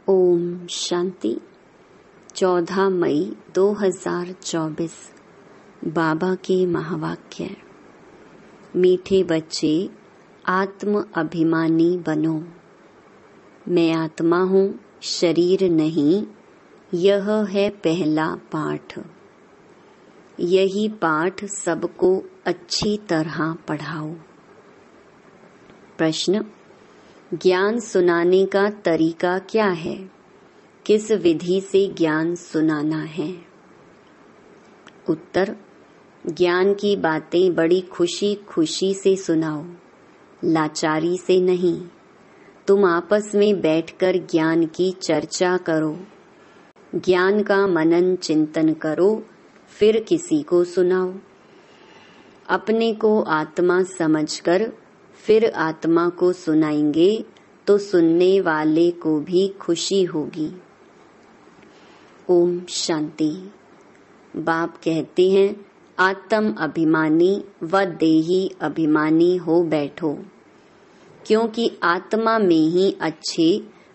ओम शांति। 14 मई 2024 बाबा के महावाक्य। मीठे बच्चे, आत्म अभिमानी बनो। मैं आत्मा हूँ, शरीर नहीं। यह है पहला पाठ। यही पाठ सबको अच्छी तरह पढ़ाओ। प्रश्न: ज्ञान सुनाने का तरीका क्या है? किस विधि से ज्ञान सुनाना है? उत्तर: ज्ञान की बातें बड़ी खुशी खुशी से सुनाओ, लाचारी से नहीं। तुम आपस में बैठकर ज्ञान की चर्चा करो, ज्ञान का मनन चिंतन करो, फिर किसी को सुनाओ। अपने को आत्मा समझकर फिर आत्मा को सुनाएंगे तो सुनने वाले को भी खुशी होगी। ओम शांति। बाप कहते हैं, आत्म अभिमानी व देही अभिमानी हो बैठो, क्योंकि आत्मा में ही अच्छे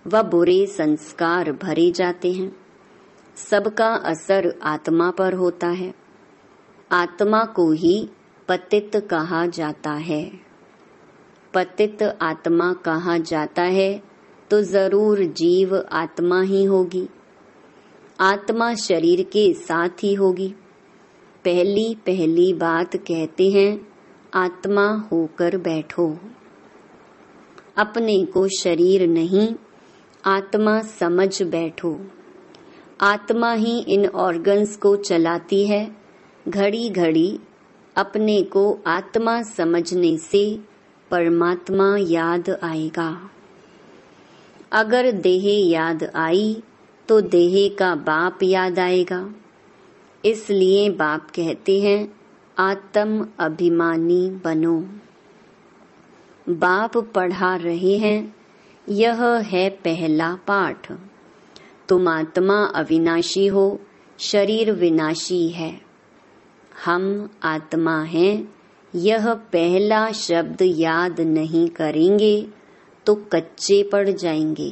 व बुरे संस्कार भरे जाते हैं। सबका असर आत्मा पर होता है। आत्मा को ही पतित कहा जाता है। पतित आत्मा कहा जाता है तो जरूर जीव आत्मा ही होगी। आत्मा शरीर के साथ ही होगी। पहली बात कहते हैं, आत्मा होकर बैठो। अपने को शरीर नहीं, आत्मा समझ बैठो। आत्मा ही इन ऑर्गन्स को चलाती है। घड़ी घड़ी अपने को आत्मा समझने से परमात्मा याद आएगा। अगर देह याद आई तो देह का बाप याद आएगा। इसलिए बाप कहते हैं, आत्म अभिमानी बनो। बाप पढ़ा रहे हैं, यह है पहला पाठ। तुम आत्मा अविनाशी हो, शरीर विनाशी है। हम आत्मा हैं। यह पहला शब्द याद नहीं करेंगे तो कच्चे पड़ जाएंगे।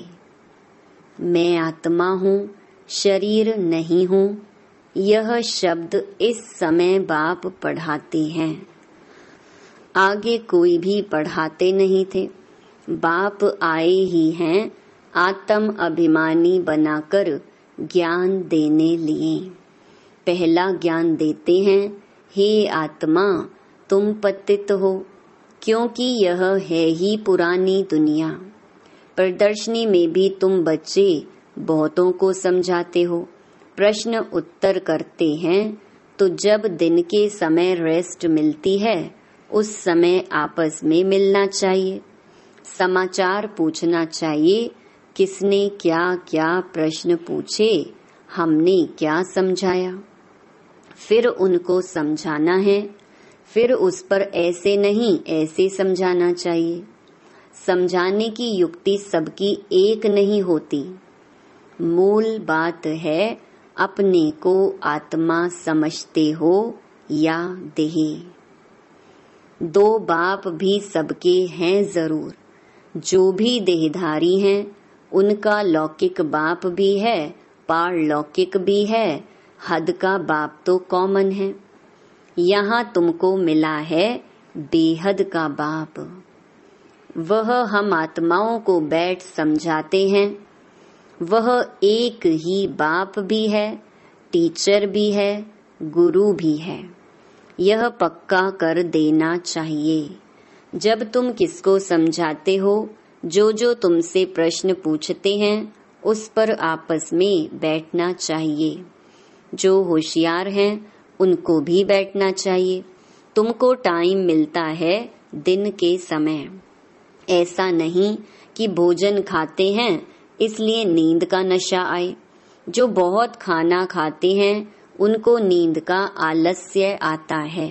मैं आत्मा हूँ, शरीर नहीं हूँ। यह शब्द इस समय बाप पढ़ाते हैं। आगे कोई भी पढ़ाते नहीं थे। बाप आए ही हैं आत्म अभिमानी बनाकर ज्ञान देने लिए। पहला ज्ञान देते हैं, हे आत्मा तुम पतित हो, क्योंकि यह है ही पुरानी दुनिया। प्रदर्शनी में भी तुम बच्चे बहुतों को समझाते हो, प्रश्न उत्तर करते हैं। तो जब दिन के समय रेस्ट मिलती है, उस समय आपस में मिलना चाहिए, समाचार पूछना चाहिए। किसने क्या क्या प्रश्न पूछे, हमने क्या समझाया, फिर उनको समझाना है। फिर उस पर ऐसे नहीं ऐसे समझाना चाहिए। समझाने की युक्ति सबकी एक नहीं होती। मूल बात है, अपने को आत्मा समझते हो या देह। दो बाप भी सबके हैं जरूर। जो भी देहधारी हैं, उनका लौकिक बाप भी है, पारलौकिक भी है। हद का बाप तो कॉमन है। यहाँ तुमको मिला है बेहद का बाप। वह हम आत्माओं को बैठ समझाते हैं। वह एक ही बाप भी है, टीचर भी है, गुरु भी है। यह पक्का कर देना चाहिए। जब तुम किसको समझाते हो, जो तुमसे प्रश्न पूछते हैं, उस पर आपस में बैठना चाहिए। जो होशियार हैं, उनको भी बैठना चाहिए। तुमको टाइम मिलता है दिन के समय। ऐसा नहीं कि भोजन खाते हैं इसलिए नींद का नशा आए। जो बहुत खाना खाते हैं, उनको नींद का आलस्य आता है।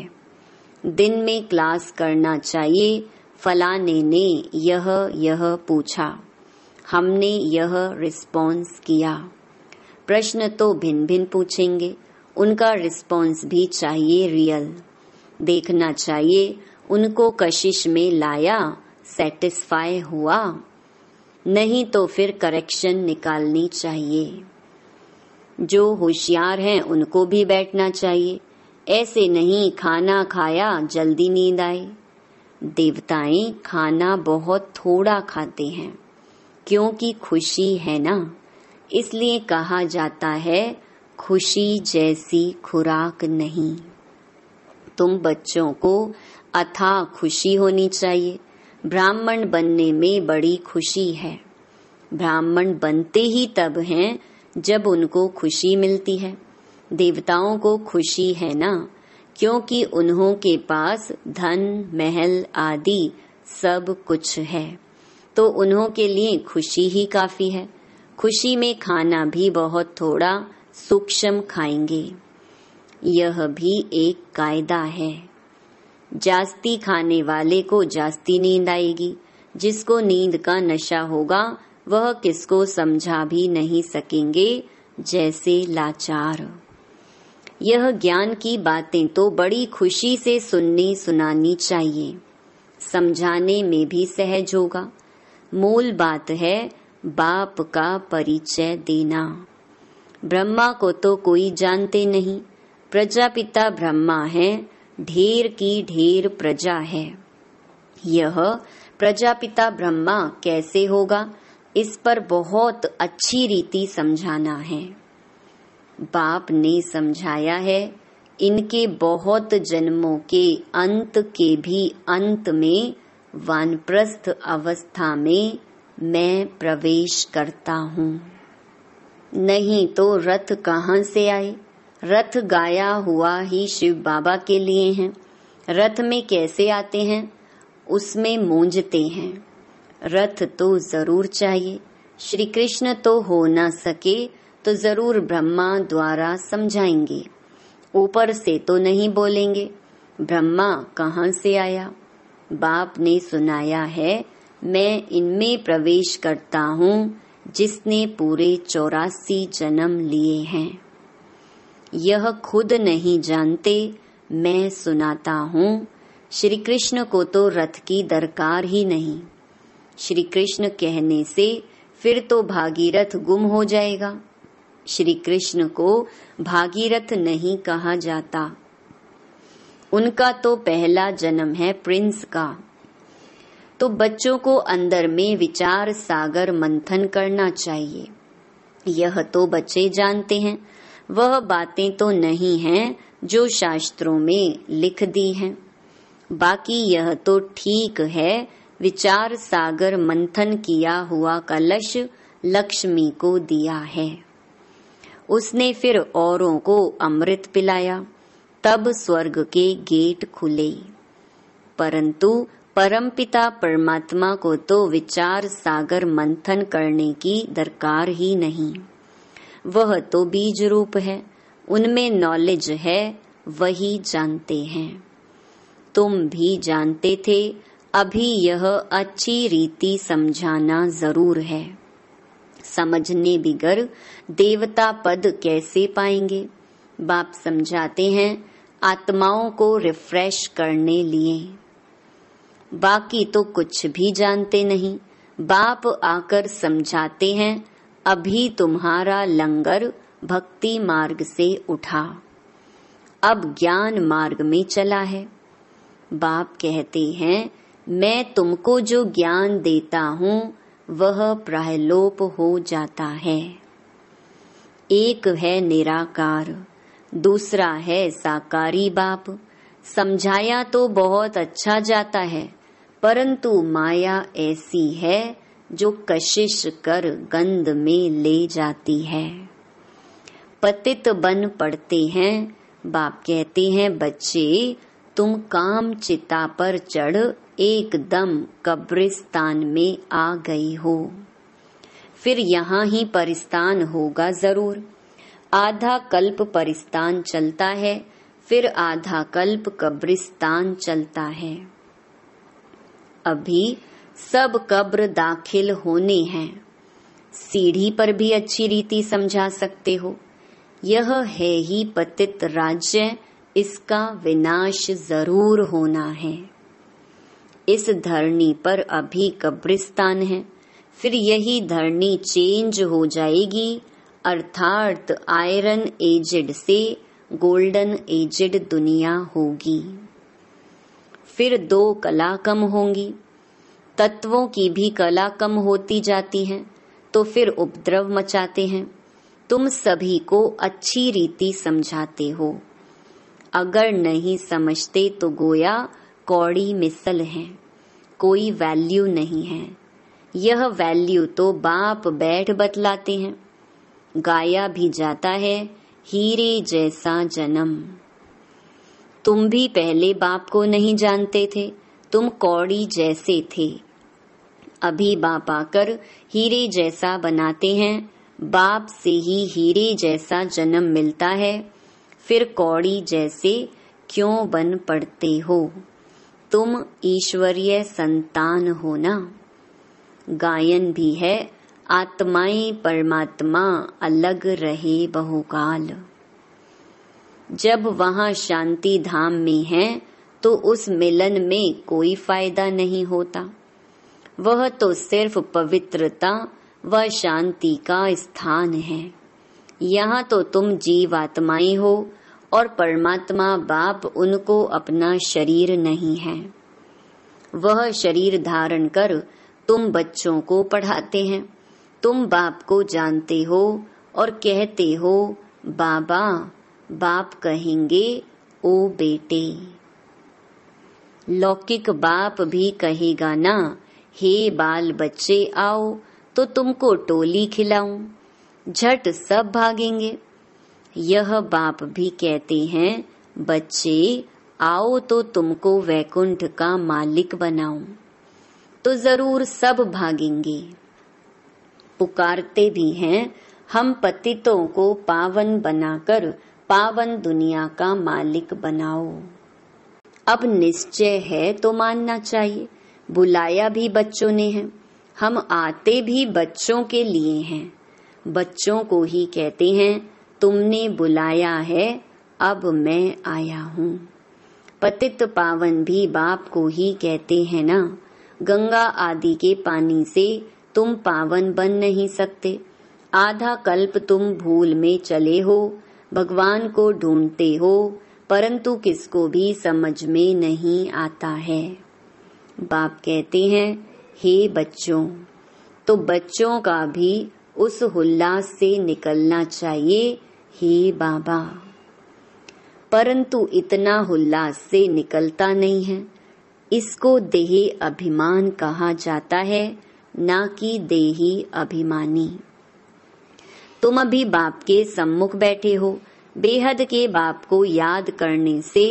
दिन में क्लास करना चाहिए। फलाने ने यह पूछा, हमने यह रिस्पॉन्स किया। प्रश्न तो भिन्न भिन्न पूछेंगे, उनका रिस्पॉन्स भी चाहिए रियल। देखना चाहिए उनको कशिश में लाया, सेटिस्फाई हुआ। नहीं तो फिर करेक्शन निकालनी चाहिए। जो होशियार हैं उनको भी बैठना चाहिए, ऐसे नहीं खाना खाया जल्दी नींद आई। देवताएं खाना बहुत थोड़ा खाते हैं, क्योंकि खुशी है ना, इसलिए कहा जाता है खुशी जैसी खुराक नहीं। तुम बच्चों को अथाह खुशी होनी चाहिए। ब्राह्मण बनने में बड़ी खुशी है। ब्राह्मण बनते ही तब हैं जब उनको खुशी मिलती है। देवताओं को खुशी है ना, क्योंकि उन्हों के पास धन महल आदि सब कुछ है, तो उन्हों के लिए खुशी ही काफी है। खुशी में खाना भी बहुत थोड़ा सूक्ष्म खाएंगे। यह भी एक कायदा है। जास्ती खाने वाले को जास्ती नींद आएगी। जिसको नींद का नशा होगा वह किसको समझा भी नहीं सकेंगे, जैसे लाचार। यह ज्ञान की बातें तो बड़ी खुशी से सुननी सुनानी चाहिए, समझाने में भी सहज होगा। मूल बात है बाप का परिचय देना। ब्रह्मा को तो कोई जानते नहीं। प्रजापिता ब्रह्मा है, ढेर की ढेर प्रजा है। यह प्रजापिता ब्रह्मा कैसे होगा, इस पर बहुत अच्छी रीति समझाना है। बाप ने समझाया है। इनके बहुत जन्मों के अंत के भी अंत में वानप्रस्थ अवस्था में मैं प्रवेश करता हूँ। नहीं तो रथ कहाँ से आए? रथ गाया हुआ ही शिव बाबा के लिए हैं। रथ में कैसे आते हैं? उसमें मूंझते हैं। रथ तो जरूर चाहिए। श्री कृष्ण तो हो न सके तो जरूर ब्रह्मा द्वारा समझाएंगे। ऊपर से तो नहीं बोलेंगे। ब्रह्मा कहाँ से आया? बाप ने सुनाया है, मैं इनमें प्रवेश करता हूँ जिसने पूरे 84 जन्म लिए हैं। यह खुद नहीं जानते, मैं सुनाता हूँ। श्री कृष्ण को तो रथ की दरकार ही नहीं। श्री कृष्ण कहने से फिर तो भागीरथ गुम हो जाएगा। श्री कृष्ण को भागीरथ नहीं कहा जाता। उनका तो पहला जन्म है प्रिंस का। तो बच्चों को अंदर में विचार सागर मंथन करना चाहिए। यह तो बच्चे जानते हैं, वह बातें तो नहीं हैं जो शास्त्रों में लिख दी हैं। बाकी यह तो ठीक है, विचार सागर मंथन किया हुआ कलश लक्ष्मी को दिया है। उसने फिर औरों को अमृत पिलाया, तब स्वर्ग के गेट खुले। परंतु परमपिता परमात्मा को तो विचार सागर मंथन करने की दरकार ही नहीं। वह तो बीज रूप है, उनमें नॉलेज है, वही जानते हैं। तुम भी जानते थे, अभी यह अच्छी रीति समझाना जरूर है। समझने बिगर देवता पद कैसे पाएंगे? बाप समझाते हैं आत्माओं को रिफ्रेश करने लिए। बाकी तो कुछ भी जानते नहीं। बाप आकर समझाते हैं, अभी तुम्हारा लंगर भक्ति मार्ग से उठा, अब ज्ञान मार्ग में चला है। बाप कहते हैं, मैं तुमको जो ज्ञान देता हूँ वह प्रायलोप हो जाता है। एक है निराकार, दूसरा है साकारी बाप। समझाया तो बहुत अच्छा जाता है, परंतु माया ऐसी है जो कशिश कर गंध में ले जाती है। पतित बन पड़ते हैं। बाप कहते हैं, बच्चे तुम काम चिता पर चढ़ एकदम कब्रिस्तान में आ गई हो। फिर यहाँ ही परिस्तान होगा जरूर। आधा कल्प परिस्तान चलता है, फिर आधा कल्प कब्रिस्तान चलता है। अभी सब कब्र दाखिल होने हैं। सीढ़ी पर भी अच्छी रीति समझा सकते हो। यह है ही पतित राज्य, इसका विनाश जरूर होना है। इस धरनी पर अभी कब्रिस्तान है, फिर यही धरनी चेंज हो जाएगी, अर्थात आयरन एजेड से गोल्डन एजेड दुनिया होगी। फिर 2 कला कम होंगी, तत्वों की भी कला कम होती जाती है, तो फिर उपद्रव मचाते हैं। तुम सभी को अच्छी रीति समझाते हो, अगर नहीं समझते तो गोया कौड़ी मिसल है, कोई वैल्यू नहीं है। यह वैल्यू तो बाप बैठ बतलाते हैं। गाया भी जाता है, हीरे जैसा जन्म। तुम भी पहले बाप को नहीं जानते थे, तुम कौड़ी जैसे थे। अभी बाप आकर हीरे जैसा बनाते हैं, बाप से ही हीरे जैसा जन्म मिलता है, फिर कौड़ी जैसे क्यों बन पड़ते हो? तुम ईश्वरीय संतान हो ना। गायन भी है, आत्माएं परमात्मा अलग रहे बहुकाल। जब वहाँ शांति धाम में है तो उस मिलन में कोई फायदा नहीं होता। वह तो सिर्फ पवित्रता व शांति का स्थान है। यहाँ तो तुम जीवात्माएं हो और परमात्मा बाप उनको अपना शरीर नहीं है। वह शरीर धारण कर तुम बच्चों को पढ़ाते हैं। तुम बाप को जानते हो और कहते हो बाबा। बाप कहेंगे ओ बेटे। लौकिक बाप भी कहेगा ना, हे बाल बच्चे आओ तो तुमको टोली खिलाऊं, झट सब भागेंगे। यह बाप भी कहते हैं बच्चे आओ तो तुमको वैकुंठ का मालिक बनाऊं, तो जरूर सब भागेंगे। पुकारते भी हैं हम पतितों को पावन बनाकर पावन दुनिया का मालिक बनाओ। अब निश्चय है तो मानना चाहिए, बुलाया भी बच्चों ने है, हम आते भी बच्चों के लिए हैं। बच्चों को ही कहते हैं तुमने बुलाया है, अब मैं आया हूँ। पतित पावन भी बाप को ही कहते हैं ना। गंगा आदि के पानी से तुम पावन बन नहीं सकते। आधा कल्प तुम भूल में चले हो, भगवान को ढूंढते हो, परंतु किसको भी समझ में नहीं आता है। बाप कहते हैं हे बच्चों, तो बच्चों का भी उस उल्लास से निकलना चाहिए, हे बाबा। परंतु इतना उल्लास से निकलता नहीं है। इसको देही अभिमान कहा जाता है, ना कि देही अभिमानी। तुम अभी बाप के सम्मुख बैठे हो। बेहद के बाप को याद करने से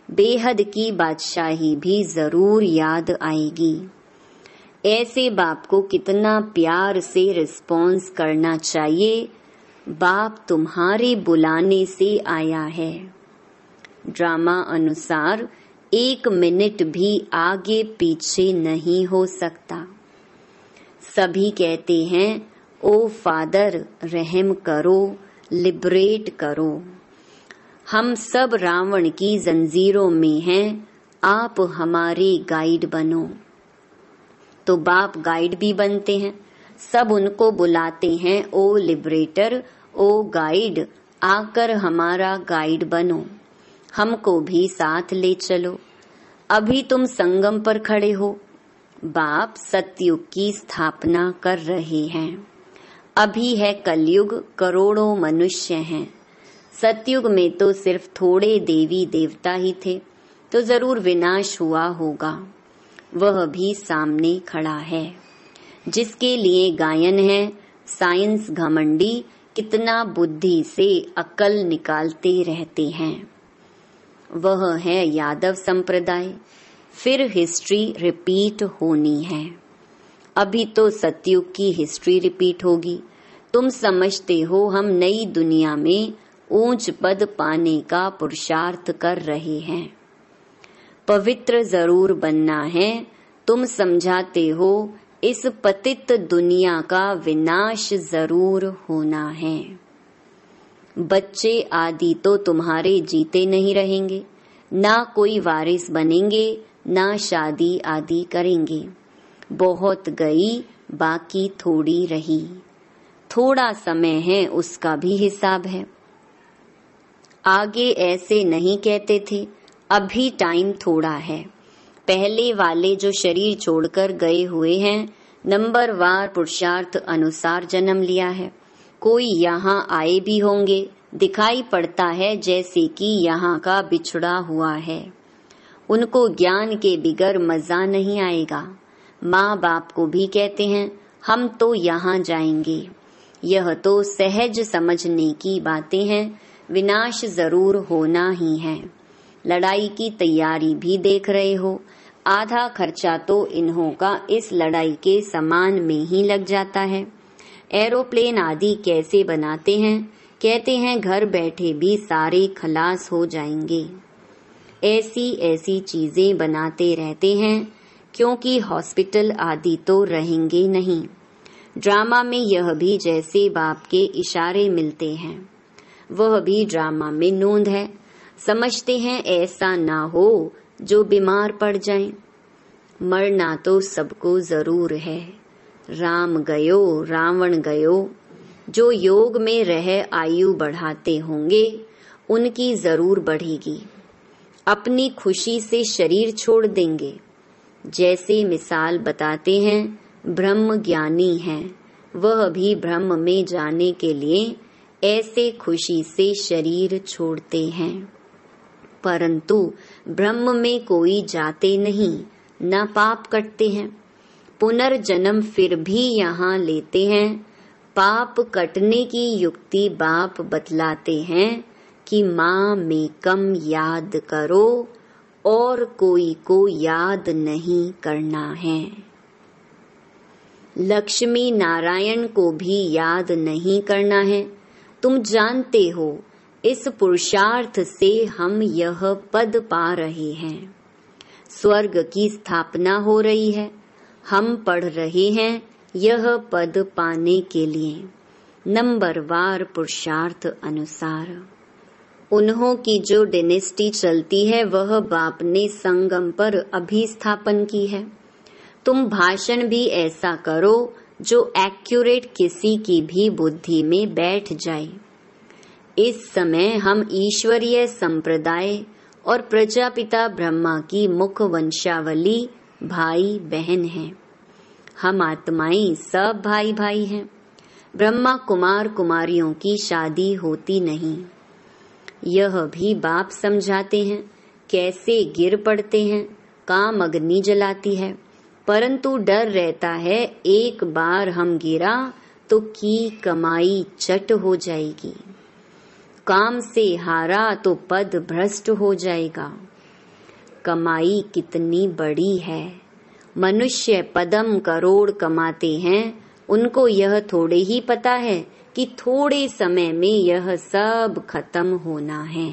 बेहद की बादशाही भी जरूर याद आएगी। ऐसे बाप को कितना प्यार से रिस्पॉन्स करना चाहिए। बाप तुम्हारे बुलाने से आया है। ड्रामा अनुसार 1 मिनट भी आगे पीछे नहीं हो सकता। सभी कहते हैं ओ फादर रहम करो, लिबरेट करो। हम सब रावण की जंजीरों में हैं, आप हमारे गाइड बनो। तो बाप गाइड भी बनते हैं। सब उनको बुलाते हैं ओ लिबरेटर, ओ गाइड, आकर हमारा गाइड बनो, हमको भी साथ ले चलो। अभी तुम संगम पर खड़े हो। बाप सतयुग की स्थापना कर रहे हैं। अभी है कलयुग, करोड़ों मनुष्य हैं। सतयुग में तो सिर्फ थोड़े देवी देवता ही थे, तो जरूर विनाश हुआ होगा। वह भी सामने खड़ा है। जिसके लिए गायन है साइंस घमंडी कितना बुद्धि से अकल निकालते रहते हैं। वह है यादव संप्रदाय। फिर हिस्ट्री रिपीट होनी है। अभी तो सतयुग की हिस्ट्री रिपीट होगी। तुम समझते हो हम नई दुनिया में ऊंच पद पाने का पुरुषार्थ कर रहे हैं। पवित्र जरूर बनना है। तुम समझाते हो इस पतित दुनिया का विनाश जरूर होना है। बच्चे आदि तो तुम्हारे जीते नहीं रहेंगे, ना कोई वारिस बनेंगे, ना शादी आदि करेंगे। बहुत गई बाकी थोड़ी रही। थोड़ा समय है, उसका भी हिसाब है। आगे ऐसे नहीं कहते थे, अभी टाइम थोड़ा है। पहले वाले जो शरीर छोड़कर गए हुए हैं, नंबरवार पुरुषार्थ अनुसार जन्म लिया है। कोई यहाँ आए भी होंगे, दिखाई पड़ता है जैसे कि यहाँ का बिछड़ा हुआ है। उनको ज्ञान के बिगर मजा नहीं आएगा। माँ बाप को भी कहते हैं हम तो यहाँ जाएंगे। यह तो सहज समझने की बातें हैं, विनाश जरूर होना ही है। लड़ाई की तैयारी भी देख रहे हो, आधा खर्चा तो इन्हों का इस लड़ाई के सामान में ही लग जाता है। एरोप्लेन आदि कैसे बनाते हैं, कहते हैं घर बैठे भी सारे खलास हो जाएंगे। ऐसी ऐसी चीजें बनाते रहते हैं, क्योंकि हॉस्पिटल आदि तो रहेंगे नहीं। ड्रामा में यह भी जैसे बाप के इशारे मिलते हैं, वह भी ड्रामा में नोंद है। समझते हैं ऐसा ना हो जो बीमार पड़ जाएं। मरना तो सबको जरूर है। राम गयो रावण गयो। जो योग में रह आयु बढ़ाते होंगे, उनकी जरूर बढ़ेगी। अपनी खुशी से शरीर छोड़ देंगे। जैसे मिसाल बताते हैं, ब्रह्म ज्ञानी हैं, वह भी ब्रह्म में जाने के लिए ऐसे खुशी से शरीर छोड़ते हैं। परंतु ब्रह्म में कोई जाते नहीं, न पाप करते हैं। पुनर्जन्म फिर भी यहाँ लेते हैं। पाप कटने की युक्ति बाप बतलाते हैं कि माँ में कम याद करो और कोई को याद नहीं करना है। लक्ष्मी नारायण को भी याद नहीं करना है। तुम जानते हो, इस पुरुषार्थ से हम यह पद पा रहे हैं। स्वर्ग की स्थापना हो रही है। हम पढ़ रहे हैं यह पद पाने के लिए, नंबरवार पुरुषार्थ अनुसार। उन्हों की जो डिनेस्टी चलती है, वह बाप ने संगम पर अभी स्थापन की है। तुम भाषण भी ऐसा करो जो एक्यूरेट किसी की भी बुद्धि में बैठ जाए। इस समय हम ईश्वरीय संप्रदाय और प्रजापिता ब्रह्मा की मुख वंशावली भाई बहन हैं। हम आत्माएं सब भाई भाई हैं। ब्रह्मा कुमार कुमारियों की शादी होती नहीं। यह भी बाप समझाते हैं। कैसे गिर पड़ते हैं, काम अग्नि जलाती है, परंतु डर रहता है एक बार हम गिरा तो की कमाई चट हो जाएगी। काम से हारा तो पद भ्रष्ट हो जाएगा। कमाई कितनी बड़ी है। मनुष्य पदम करोड़ कमाते हैं, उनको यह थोड़े ही पता है कि थोड़े समय में यह सब खत्म होना है।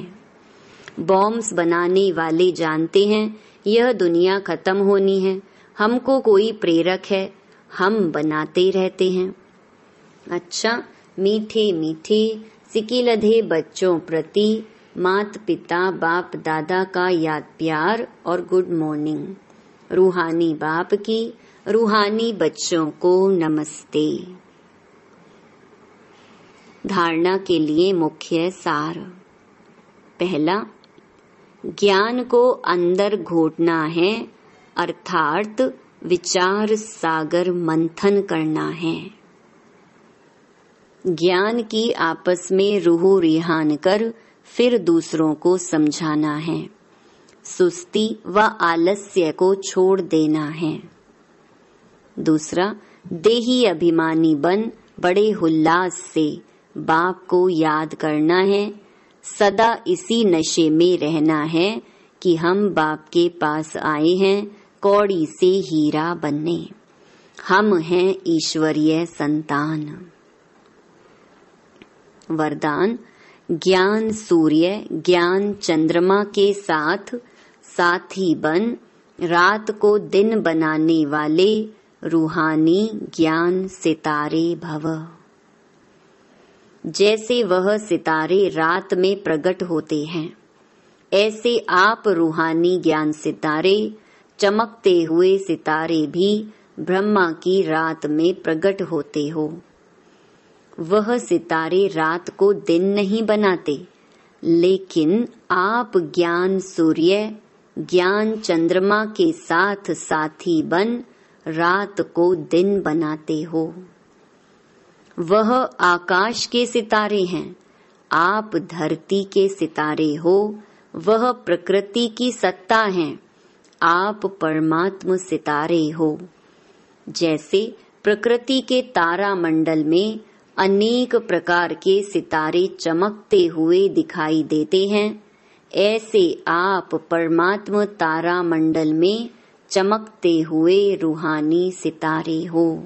बॉम्ब्स बनाने वाले जानते हैं यह दुनिया खत्म होनी है। हमको कोई प्रेरक है, हम बनाते रहते हैं। अच्छा, मीठे मीठे सिकिलधे बच्चों प्रति मात पिता बाप दादा का याद प्यार और गुड मॉर्निंग। रूहानी बाप की रूहानी बच्चों को नमस्ते। धारणा के लिए मुख्य सार। पहला, ज्ञान को अंदर घोटना है, अर्थात विचार सागर मंथन करना है। ज्ञान की आपस में रूह रिहान कर फिर दूसरों को समझाना है। सुस्ती व आलस्य को छोड़ देना है। दूसरा, देही अभिमानी बन बड़े उल्लास से बाप को याद करना है। सदा इसी नशे में रहना है कि हम बाप के पास आए हैं कौड़ी से हीरा बनने। हम हैं ईश्वरीय संतान। वरदान, ज्ञान सूर्य ज्ञान चंद्रमा के साथ साथी बन रात को दिन बनाने वाले रूहानी ज्ञान सितारे भव। जैसे वह सितारे रात में प्रकट होते हैं, ऐसे आप रूहानी ज्ञान सितारे, चमकते हुए सितारे भी ब्रह्मा की रात में प्रकट होते हो। वह सितारे रात को दिन नहीं बनाते, लेकिन आप ज्ञान सूर्य, ज्ञान चंद्रमा के साथ साथी बन रात को दिन बनाते हो। वह आकाश के सितारे हैं, आप धरती के सितारे हो। वह प्रकृति की सत्ता हैं, आप परमात्म सितारे हो। जैसे प्रकृति के तारा मंडल में अनेक प्रकार के सितारे चमकते हुए दिखाई देते हैं, ऐसे आप परमात्म तारा मंडल में चमकते हुए रूहानी सितारे हो।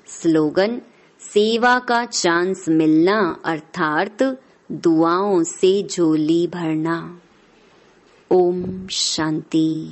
स्लोगन: सेवा का चांस मिलना अर्थात दुआओं से झोली भरना। ओम शांति।